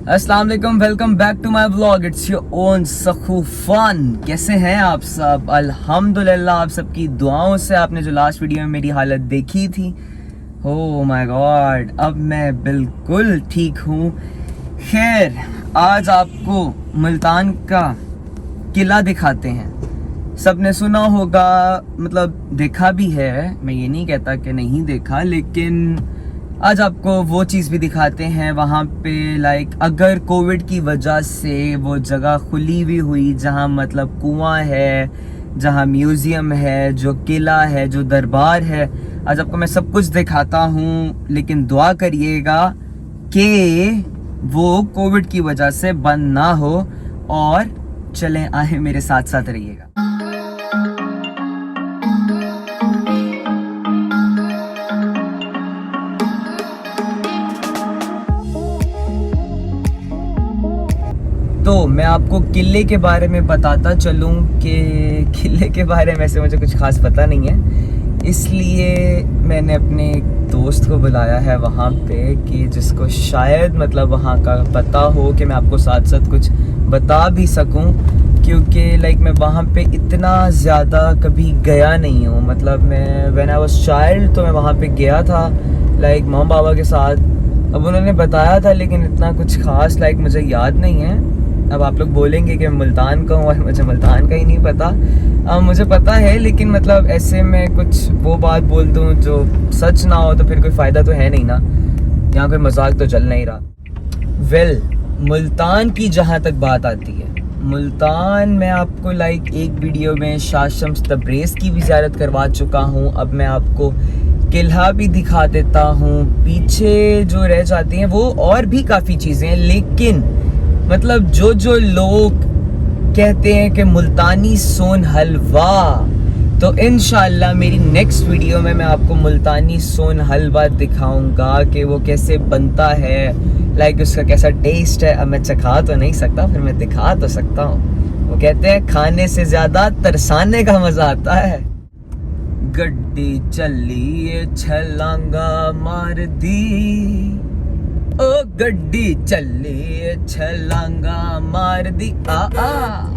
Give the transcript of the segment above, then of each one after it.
अस्सलाम वालेकुम, welcome back to my vlog. It's your own सखूफन। कैसे हैं आप सब? अल्हम्दुलिल्लाह, आप सबकी दुआओं से आपने जो लास्ट वीडियो में मेरी हालत देखी थी, ओह माय गॉड, अब मैं बिल्कुल ठीक हूँ। खैर, आज आपको मुल्तान का किला दिखाते हैं। सबने सुना होगा, मतलब देखा भी है, मैं ये नहीं कहता कि नहीं देखा, लेकिन आज आपको वो चीज़ भी दिखाते हैं वहाँ पे। लाइक अगर कोविड की वजह से वो जगह खुली भी हुई जहाँ मतलब कुआं है, जहाँ म्यूज़ियम है, जो किला है, जो दरबार है, आज आपको मैं सब कुछ दिखाता हूँ। लेकिन दुआ करिएगा कि वो कोविड की वजह से बंद ना हो। और चलें आए, मेरे साथ साथ रहिएगा। तो मैं आपको किले के बारे में बताता चलूं कि किले के बारे में ऐसे मुझे कुछ खास पता नहीं है, इसलिए मैंने अपने एक दोस्त को बुलाया है वहाँ पे कि जिसको शायद मतलब वहाँ का पता हो कि मैं आपको साथ साथ कुछ बता भी सकूं, क्योंकि लाइक मैं वहाँ पे इतना ज़्यादा कभी गया नहीं हूँ। मतलब मैं व्हेन आई वाज चाइल्ड तो मैं वहाँ पे गया था लाइक मॉम बाबा के साथ। अब उन्होंने बताया था, लेकिन इतना कुछ खास लाइक मुझे याद नहीं है। अब आप लोग बोलेंगे कि मैं मुल्तान का हूँ और मुझे मुल्तान का ही नहीं पता। मुझे पता है, लेकिन मतलब ऐसे में कुछ वो बात बोल दूँ जो सच ना हो तो फिर कोई फ़ायदा तो है नहीं ना, यहाँ कोई मजाक तो चल नहीं रहा। वेल, मुल्तान की जहाँ तक बात आती है, मुल्तान मैं आपको लाइक एक वीडियो में शाह शम्स तब्रेज़ की भी ज़ियारत करवा चुका हूँ। अब मैं आपको किला भी दिखा देता हूँ। पीछे जो रह जाती हैं वो और भी काफ़ी चीज़ें हैं, लेकिन मतलब जो लोग कहते हैं कि मुल्तानी सोन हलवा, तो इंशाल्लाह मेरी नेक्स्ट वीडियो में मैं आपको मुल्तानी सोन हलवा दिखाऊंगा कि वो कैसे बनता है, लाइक उसका कैसा टेस्ट है। अब मैं चखा तो नहीं सकता, फिर मैं दिखा तो सकता हूँ। वो कहते हैं खाने से ज़्यादा तरसाने का मज़ा आता है। गड्डी चली छलांगा मार दी, ओ गड्डी चली छलांगा मार दी आ।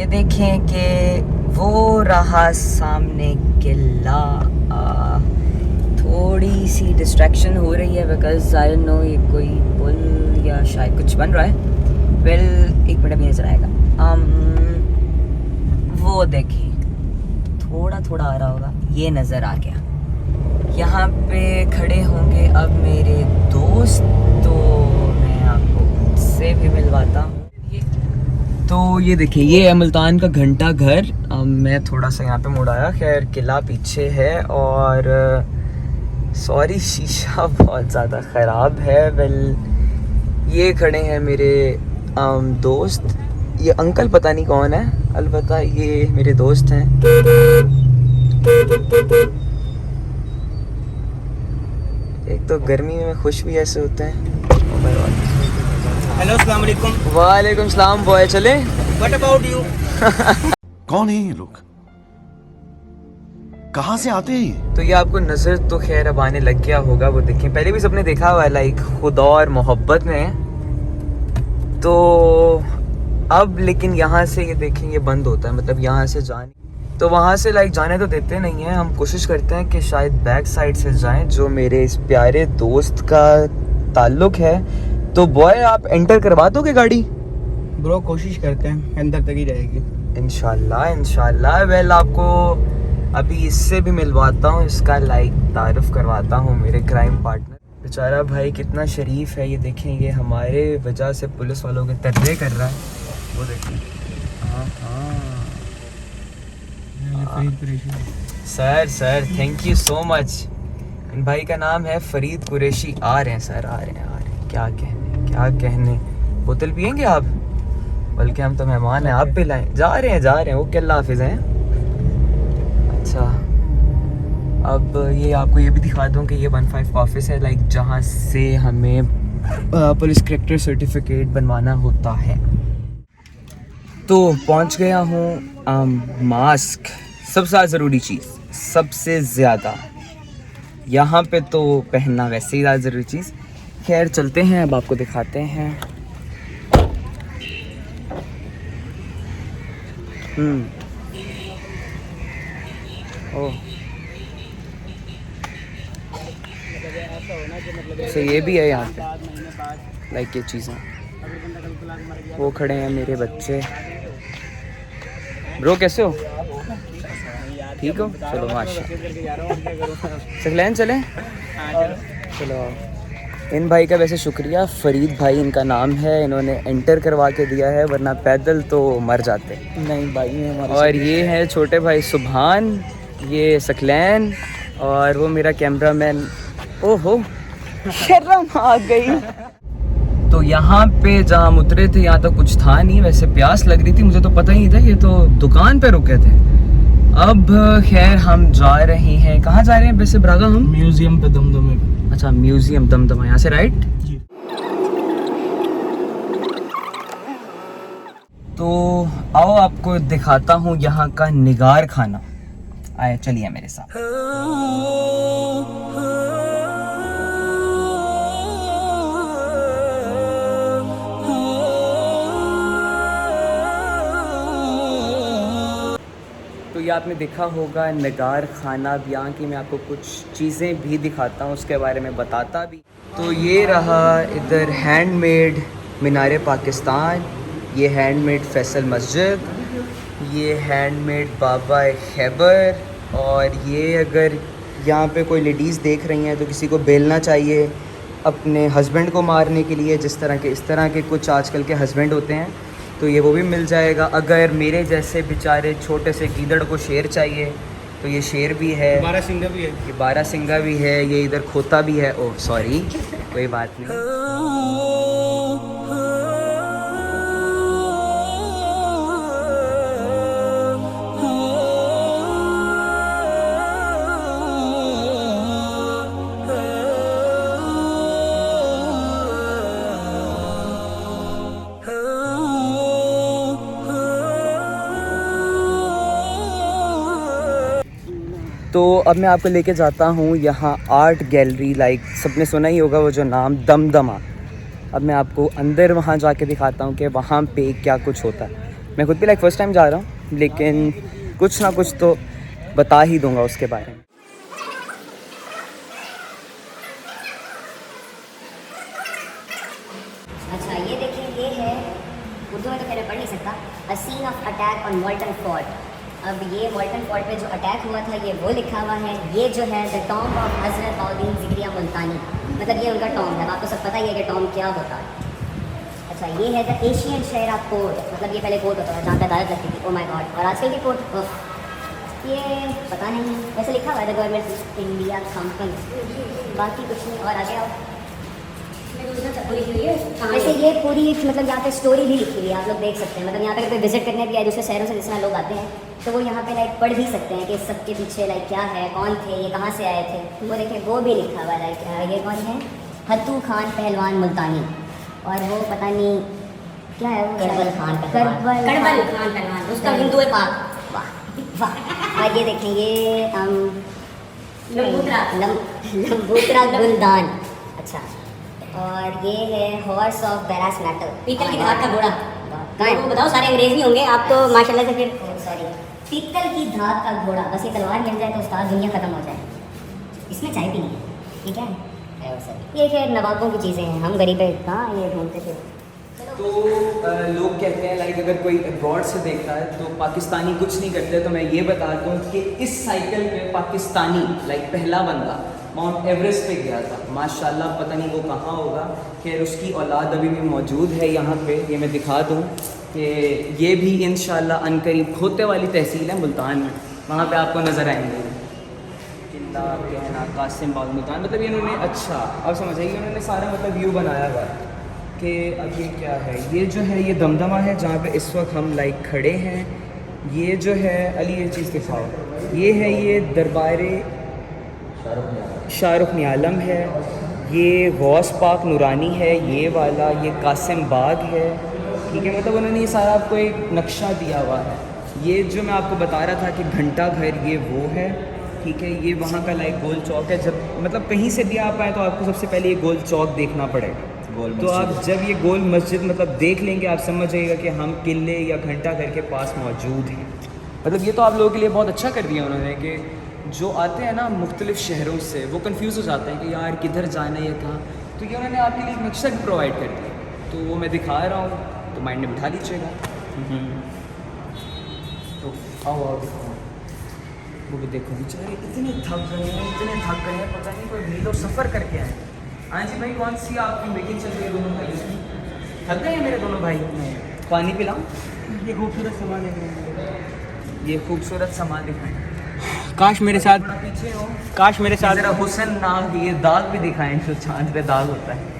देखें कि वो रहा सामने किला। थोड़ी सी डिस्ट्रैक्शन हो रही है बिकॉज आई डोंट नो ये कोई पुल या शायद कुछ बन रहा है। वेल, एक मिनट भी नजर आएगा। वो देखिए, थोड़ा थोड़ा आ रहा होगा, ये नज़र आ गया। यहाँ पे खड़े होंगे अब मेरे दोस्त, तो मैं आपको उनसे भी मिलवाता हूँ। तो ये देखिए, ये है मुल्तान का घंटा घर। मैं थोड़ा सा यहाँ पे मुड़ आया। खैर, किला पीछे है और सॉरी शीशा बहुत ज़्यादा ख़राब है। वेल, ये खड़े हैं मेरे दोस्त। ये अंकल पता नहीं कौन है, अलबत्ता ये मेरे दोस्त हैं। एक तो गर्मी में खुश भी ऐसे होते हैं। हेलो, अस्सलाम वालेकुम। वालेकुम सलाम बॉय, चले। What about you? कौन है ये लोग? कहाँ से आते हैं? तो ये आपको नजर तो खैर अब आने लग गया होगा। वो देखें, पहले भी सबने देखा हुआ है लाइक खुदा और मोहब्बत में। तो अब लेकिन यहाँ से ये देखें, ये बंद होता है, मतलब यहाँ से जाने, तो वहाँ से लाइक जाने तो देते नहीं है। हम कोशिश करते हैं कि शायद बैक साइड से जाएं, जो मेरे इस प्यारे दोस्त का ताल्लुक है। तो बॉय, आप एंटर करवा दोगे गाड़ी? ब्रो, कोशिश करते हैं, अंदर तक ही रहेगी इंशाल्लाह इंशाल्लाह। वेल, आपको अभी इससे भी मिलवाता हूँ, इसका लाइक तारुफ करवाता हूँ, मेरे क्राइम पार्टनर। बेचारा भाई कितना शरीफ है। ये देखें, ये हमारे वजह से पुलिस वालों के तर्रे कर रहा है। वो देखें, हाँ, Farid Qureshi. Sir thank you so much. इन भाई का नाम है फरीद कुरैशी। आ रहे हैं सर, आ रहे हैं। क्या कहने। बोतल पियेंगे आप? बल्कि हम तो मेहमान हैं, आप पिलाएं। जा रहे हैं। ओके, अल्लाह हाफिज़ हैं। अच्छा, अब ये आपको ये भी दिखा दूं कि ये 15 का ऑफिस है, लाइक जहाँ से हमें पुलिस करेक्टर सर्टिफिकेट बनवाना होता है। तो पहुँच गया हूँ। मास्क सबसे ज़्यादा ज़रूरी चीज़, सबसे ज़्यादा यहाँ पे तो पहनना वैसे ही ज़्यादा ज़रूरी चीज़। खैर चलते हैं, अब आपको दिखाते हैं। ओह, तो ये भी है यहाँ पे, लाइक ये चीज़ें। वो खड़े हैं मेरे बच्चे। ब्रो कैसे हो? ठीक हो? चलो माशाल्लाह। सकलैन चलें? चलो। इन भाई का वैसे शुक्रिया, फरीद भाई इनका नाम है, इन्होंने एंटर करवा के दिया है, वरना पैदल तो मर जाते। नहीं भाई है हमारे। और ये है छोटे भाई सुभान, ये सकलैन, और वो मेरा कैमरामैन। ओहो, शर्म आ गई। तो यहाँ पे जहाँ हम उतरे थे यहाँ तो कुछ था नहीं, वैसे प्यास लग रही थी, मुझे तो पता ही नहीं था, ये तो दुकान पे रुके थे। अब खैर हम जा रहे हैं, कहाँ जा रहे हैं वैसे ब्रागा हम? म्यूजियम पे दमदमे पे। अच्छा, म्यूजियम दमदमा, यहाँ से राइट। जी। तो आओ आपको दिखाता हूँ यहाँ का निगार खाना। आए चलिए मेरे साथ। तो ये आपने देखा होगा निगार खाना। अब यहाँ की मैं आपको कुछ चीज़ें भी दिखाता हूँ, उसके बारे में बताता भी। तो ये रहा इधर हैंडमेड मीनार पाकिस्तान, ये हैंडमेड फैसल मस्जिद, ये हैंडमेड बाबा खैबर। और ये अगर यहाँ पे कोई लेडीज़ देख रही हैं तो किसी को बेलना चाहिए अपने हस्बैंड को मारने के लिए, जिस तरह के इस तरह के कुछ आजकल के हस्बैंड होते हैं, तो ये वो भी मिल जाएगा। अगर मेरे जैसे बेचारे छोटे से गीदड़ को शेर चाहिए तो ये शेर भी है, 12 सिंगा भी है। ये 12 सिंगा भी है, ये इधर खोता भी है। ओह सॉरी, कोई बात नहीं। तो अब मैं आपको लेके जाता हूँ यहाँ आर्ट गैलरी, लाइक सबने सुना ही होगा वो जो नाम दमदमा। अब मैं आपको अंदर वहाँ जाके दिखाता हूँ कि वहाँ पे क्या कुछ होता है। मैं खुद भी लाइक फ़र्स्ट टाइम जा रहा हूँ, लेकिन कुछ ना कुछ तो बता ही दूँगा उसके बारे में। अच्छा ये देखिए, ये है, उर्दू में तो मैंने पढ़ नहीं सकता, a scene of attack on molten fort. अब ये मोल्टन फोर्ट पे जो अटैक हुआ था ये वो लिखा हुआ है। ये जो है द टॉम्ब ऑफ हज़रत बाउद्दीन ज़िक्रिया मुल्तानी, मतलब ये उनका टॉम्ब है। आपको सब पता ही है कि टॉम्ब क्या होता है। अच्छा ये है द एशियन शेरा कोर्ट, मतलब ये पहले कोर्ट होता था जहाँ पे अदालत लगती थी। Oh my God. और आजकल की कोर्ट ये पता नहीं, वैसे लिखा हुआ है द गवर्नमेंट इंडिया कंपनी, बाकी कुछ नहीं। और आगे आओ। वैसे ये पूरी मतलब यहाँ पे स्टोरी भी लिखी हुई है, आप लोग देख सकते हैं। मतलब यहाँ पे कोई विजिट करने भी आए दूसरे शहरों से, जिस तरह लोग आते हैं, तो वो यहाँ पे लाइक पढ़ भी सकते हैं कि सबके पीछे लाइक क्या है, कौन थे, ये कहाँ से आए थे। वो देखें, वो भी लिखा हुआ है लाइक ये कौन है, हत्तू खान पहलवान मुल्तानी। और वो पता नहीं क्या है वो, करबल खान पहलवान, उसका हिंदू है पाक। वाह वाह। और ये देखें, ये लंबूतरा गुलदान। अच्छा, और ये है हॉर्स ऑफ बैरास मैटर, पीतल की धात का घोड़ा। वो बताओ, सारे अंग्रेज नहीं होंगे आप तो माशाल्लाह से। फिर सॉरी, पीतल की धात का घोड़ा। बस ये तलवार मिल जाए तो उस्ताद दुनिया ख़त्म हो जाए। इसमें चाय भी नहीं है, ये क्या है? ये खैर नवाबों की चीज़ें हैं, हम गरीब कहाँ ये ढूंढते थे। तो लोग कहते हैं लाइक अगर कोई अब्रॉड से देखता है तो पाकिस्तानी कुछ नहीं करते, तो मैं ये बता दूँ कि इस साइकिल में पाकिस्तानी लाइक पहला बंदा माउंट एवरेस्ट पे गया था। माशाल्लाह, पता नहीं वो कहाँ होगा। खैर उसकी औलाद अभी भी मौजूद है यहाँ पे। ये मैं दिखा दूँ कि ये भी इंशाल्लाह अनकरीब खोते वाली तहसील है मुल्तान में, वहाँ पे आपको नज़र आएंगे किला कहना कासिम बाग मुल्तान। मतलब ये इन्होंने अच्छा अब समझ आइए उन्होंने सारा मतलब व्यू बनाया हुआ है कि अब ये क्या है। ये जो है ये दमदमा है जहाँ पे इस वक्त हम लाइक खड़े हैं। ये जो है अली ये चीज़ दिखाओ, ये है ये दरबार शाहरुख नियालम है, ये गौस पाक नूरानी है, ये वाला ये कासिम बाग है, ठीक है। मतलब उन्होंने ये सारा आपको एक नक्शा दिया हुआ है। ये जो मैं आपको बता रहा था कि घंटा घर ये वो है, ठीक है। ये वहाँ का लाइक गोल चौक है। जब मतलब कहीं से भी आप आए तो आपको सबसे पहले ये गोल चौक देखना पड़ेगा। तो आप जब ये गोल मस्जिद मतलब देख लेंगे आप समझ जाइएगा कि हम किले या घंटा घर के पास मौजूद हैं। मतलब ये तो आप लोगों के लिए बहुत अच्छा कर दिया उन्होंने कि जो आते हैं ना मुख्तलिफ़ शहरों से वो कंफ्यूज हो जाते हैं कि यार किधर जाना है या कहाँ, तो ये उन्होंने आपके लिए एक नक्शा भी प्रोवाइड कर दिया। तो वो मैं दिखा रहा हूँ तो माइंड में बिठा लीजिएगा। तो आओ देखो, वो भी देखो बेचारे इतने थक गए हैं पता नहीं कोई मीलों सफ़र करके आए। हाँ जी भाई, कौन सी आपकी मीटिंग चल रही है दोनों भाई की? थक गए हैं मेरे दोनों भाई? पानी पिलाऊं? ये खूबसूरत सामान दिखाएं, ये खूबसूरत सामान दिखाएं। काश मेरे साथ पीछे हो, काश मेरे साथ ज़रा हुस्न नाग ये दाग भी दिखाएं जो चांद पे दाग होता है।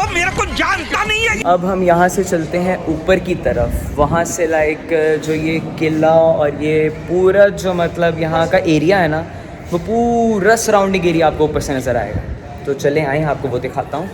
मेरे को जानता नहीं है। अब हम यहाँ से चलते हैं ऊपर की तरफ। वहाँ से लाइक जो ये किला और ये पूरा जो मतलब यहाँ का एरिया है ना वो पूरा सराउंडिंग एरिया आपको ऊपर से नज़र आएगा। तो चलें आए आपको वो दिखाता हूँ।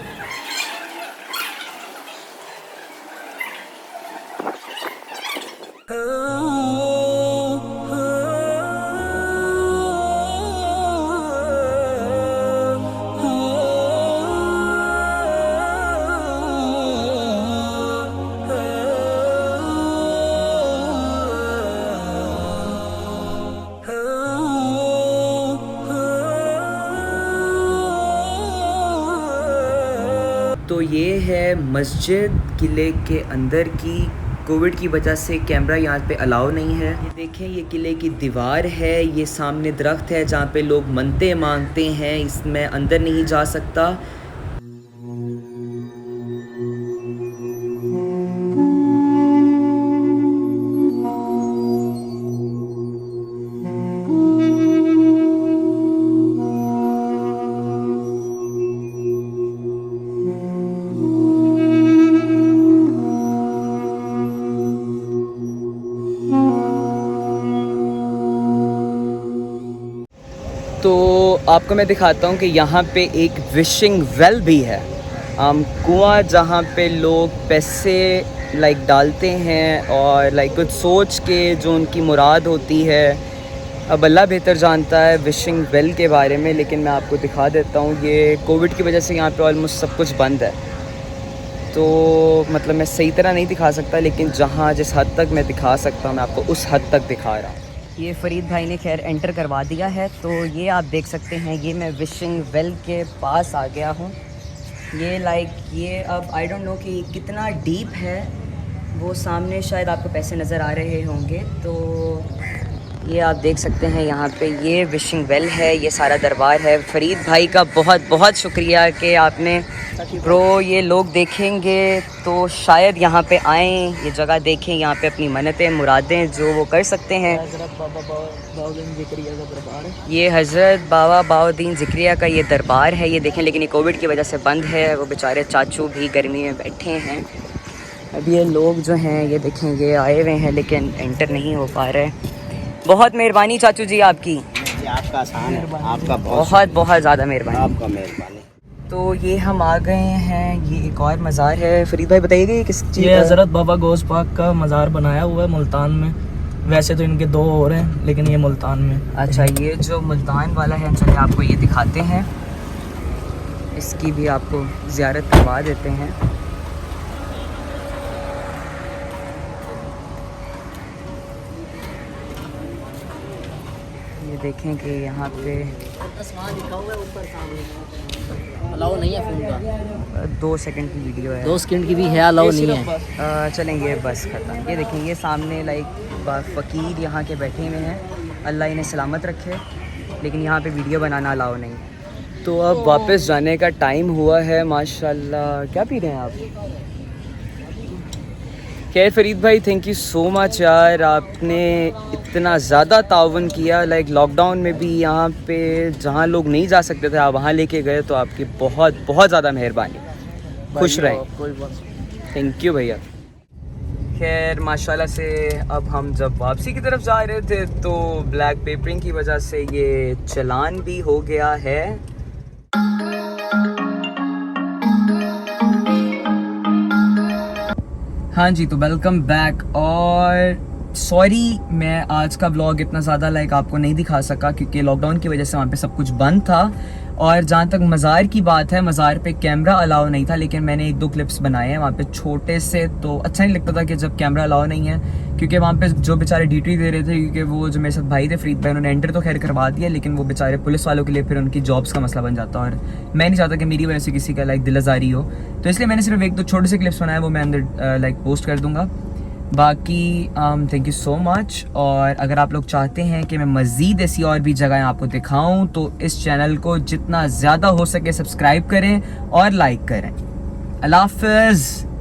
तो ये है मस्जिद किले के अंदर की। कोविड की वजह से कैमरा यहाँ पे अलाउ नहीं है। ये देखें ये किले की दीवार है, ये सामने दरख्त है जहाँ पे लोग मन्नतें मांगते हैं। इसमें अंदर नहीं जा सकता। तो आपको मैं दिखाता हूँ कि यहाँ पे एक विशिंग वेल भी है, कुआं जहाँ पे लोग पैसे लाइक डालते हैं और लाइक कुछ सोच के जो उनकी मुराद होती है। अब अल्लाह बेहतर जानता है विशिंग वेल के बारे में, लेकिन मैं आपको दिखा देता हूँ। ये कोविड की वजह से यहाँ पे ऑलमोस्ट सब कुछ बंद है, तो मतलब मैं सही तरह नहीं दिखा सकता, लेकिन जहाँ जिस हद तक मैं दिखा सकता हूँ मैं आपको उस हद तक दिखा रहा हूँ। ये फ़रीद भाई ने खैर एंटर करवा दिया है। तो ये आप देख सकते हैं, ये मैं विशिंग वेल के पास आ गया हूँ। ये लाइक ये अब आई डोंट नो कि कितना डीप है, वो सामने शायद आपको पैसे नज़र आ रहे होंगे। तो ये आप देख सकते हैं यहाँ पे ये विशिंग वेल है, ये सारा दरबार है। फ़रीद भाई का बहुत बहुत शुक्रिया कि आपने ब्रो ये लोग देखेंगे तो शायद यहाँ पे आएँ, ये जगह देखें, यहाँ पे अपनी मन्नतें मुरादें जो वो कर सकते हैं। ये हज़रत बाबा बाउद्दीन ज़िक्रिया का ये दरबार है, ये देखें। लेकिन ये कोविड की वजह से बंद है। वो बेचारे चाचू भी गर्मी में बैठे हैं। अब ये लोग जो हैं ये देखें ये आए हुए हैं लेकिन एंटर नहीं हो पा रहे। बहुत मेहरबानी चाचू जी आपकी, आपका आसान है, आपका बहुत बहुत ज़्यादा मेहरबानी, आपका मेहरबानी। तो ये हम आ गए हैं, ये एक और मज़ार है। फरीद भाई बताइएगा ये किस चीज़? ये हज़रत बाबा गौस पाक का मज़ार बनाया हुआ है मुल्तान में। वैसे तो इनके 2 और हैं लेकिन ये मुल्तान में। अच्छा, ये जो मुल्तान वाला है चलिए आपको ये दिखाते हैं, इसकी भी आपको ज़ियारत करवा देते हैं। ये देखें कि यहाँ पे अलाउ नहीं है फ़ोन का, 2 सेकंड की वीडियो है, 2 सेकंड की भी है, अलाउ नहीं है। चलेंगे बस ख़त्म। ये देखें ये सामने लाइक फ़कीर यहाँ के बैठे हुए हैं, अल्लाह इन्हें सलामत रखे, लेकिन यहाँ पे वीडियो बनाना अलाउ नहीं। तो अब वापस जाने का टाइम हुआ है। माशाल्लाह, क्या पी रहे हैं आप? खैर फरीद भाई, थैंक यू सो मच यार, आपने इतना ज़्यादा ताउन किया। लाइक लॉकडाउन में भी यहाँ पे जहाँ लोग नहीं जा सकते थे आप वहाँ लेके गए, तो आपकी बहुत बहुत ज़्यादा मेहरबानी। खुश रहें। कोई बात। थैंक यू भैया। खैर माशाल्लाह से अब हम जब वापसी की तरफ जा रहे थे तो ब्लैक पेपरिंग की वजह से ये चालान भी हो गया है। हाँ जी, तो वेलकम बैक। और सॉरी मैं आज का व्लॉग इतना ज़्यादा लाइक आपको नहीं दिखा सका क्योंकि लॉकडाउन की वजह से वहाँ पे सब कुछ बंद था। और जहाँ तक मज़ार की बात है, मज़ार पे कैमरा अलाउ नहीं था, लेकिन मैंने 1-2 क्लिप्स बनाए हैं वहाँ पे छोटे से। तो अच्छा नहीं लगता था कि जब कैमरा अलाउ नहीं है, क्योंकि वहाँ पे जो बेचारे ड्यूटी दे रहे थे, क्योंकि वो जो मेरे साथ भाई थे फरीद भाई, उन्होंने एंटर तो खैर करवा दिया, लेकिन वो बेचारे पुलिस वालों के लिए फिर उनकी जॉब्स का मसला बन जाता। और मैं नहीं चाहता कि मेरी वजह से किसी का लाइक दिल आज़ारी हो, तो इसलिए मैंने सिर्फ 1-2 छोटे से क्लिप्स बनाए, वो मैं अंदर लाइक पोस्ट कर दूँगा। बाकी थैंक यू सो मच। और अगर आप लोग चाहते हैं कि मैं मज़ीद ऐसी और भी जगहें आपको दिखाऊं तो इस चैनल को जितना ज़्यादा हो सके सब्सक्राइब करें और लाइक करें। अल्लाह हाफ़िज़।